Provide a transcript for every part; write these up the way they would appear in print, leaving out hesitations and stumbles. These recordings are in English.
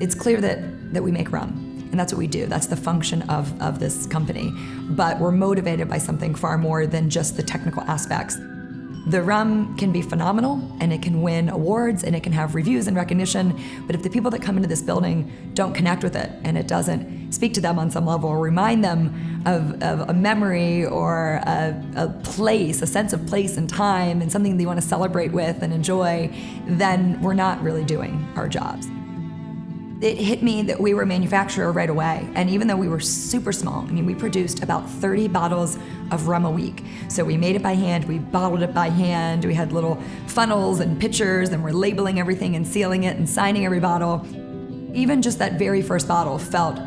It's clear that we make rum, and that's what we do. That's the function of this company. But we're motivated by something far more than just the technical aspects. The rum can be phenomenal, and it can win awards, and it can have reviews and recognition, but if the people that come into this building don't connect with it, and it doesn't speak to them on some level, or remind them of a memory or a place, a sense of place and time, and something that you want to celebrate with and enjoy, then we're not really doing our jobs. It hit me that we were a manufacturer right away, and even though we were super small, I mean, we produced about 30 bottles of rum a week. So we made it by hand, we bottled it by hand, we had little funnels and pitchers, and we're labeling everything and sealing it and signing every bottle. Even just that very first bottle felt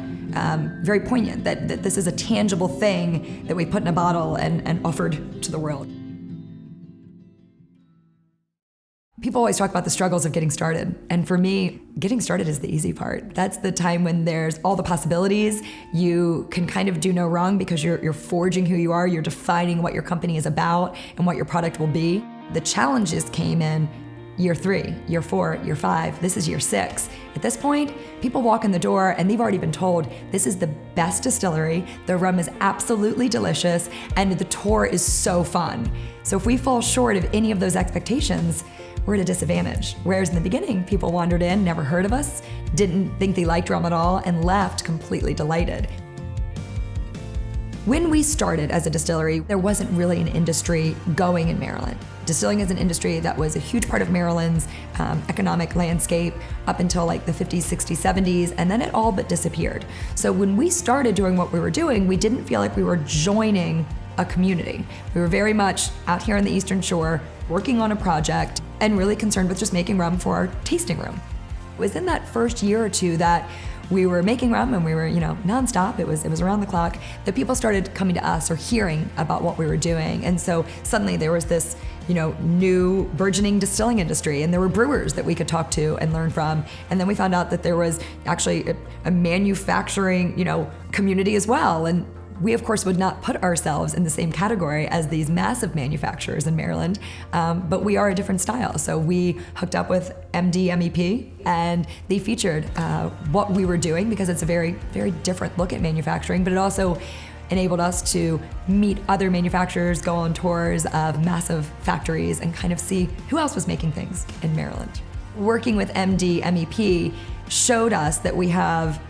very poignant, that this is a tangible thing that we put in a bottle and offered to the world. People always talk about the struggles of getting started. And for me, getting started is the easy part. That's the time when there's all the possibilities. You can kind of do no wrong because you're forging who you are, you're defining what your company is about and what your product will be. The challenges came in year 3, year 4, year 5, this is year 6. At this point, people walk in the door and they've already been told, this is the best distillery, the rum is absolutely delicious, and the tour is so fun. So if we fall short of any of those expectations, we're at a disadvantage. Whereas in the beginning, people wandered in, never heard of us, didn't think they liked rum at all, and left completely delighted. When we started as a distillery, there wasn't really an industry going in Maryland. Distilling is an industry that was a huge part of Maryland's economic landscape up until like the 50s, 60s, 70s, and then it all but disappeared. So when we started doing what we were doing, we didn't feel like we were joining a community. We were very much out here on the Eastern Shore, working on a project, and really concerned with just making rum for our tasting room. It was in that first year or two that we were making rum and we were, nonstop, it was around the clock, that people started coming to us or hearing about what we were doing. And so suddenly there was this, new burgeoning distilling industry, and there were brewers that we could talk to and learn from. And then we found out that there was actually a manufacturing, community as well. And we, of course, would not put ourselves in the same category as these massive manufacturers in Maryland, but we are a different style. So we hooked up with MD MEP, and they featured what we were doing because it's a very, very different look at manufacturing, but it also enabled us to meet other manufacturers, go on tours of massive factories, and kind of see who else was making things in Maryland. Working with MD MEP showed us that we do have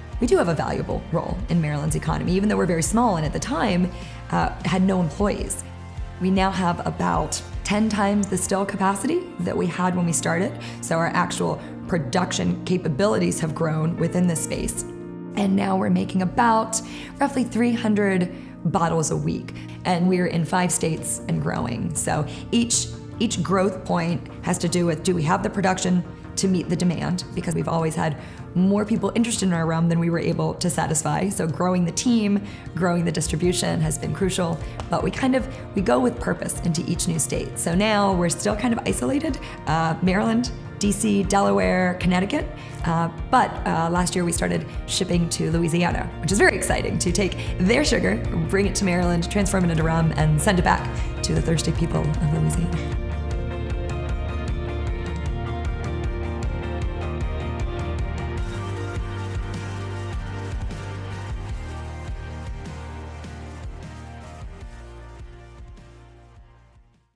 a valuable role in Maryland's economy, even though we're very small and at the time had no employees. We now have about 10 times the still capacity that we had when we started, so our actual production capabilities have grown within this space. And now we're making about roughly 300 bottles a week, and we're in 5 states and growing. So each growth point has to do with, do we have the production to meet the demand, because we've always had more people interested in our rum than we were able to satisfy. So growing the team, growing the distribution has been crucial, but we go with purpose into each new state. So now we're still kind of isolated, Maryland, DC, Delaware, Connecticut, but last year we started shipping to Louisiana, which is very exciting, to take their sugar, bring it to Maryland, transform it into rum, and send it back to the thirsty people of Louisiana.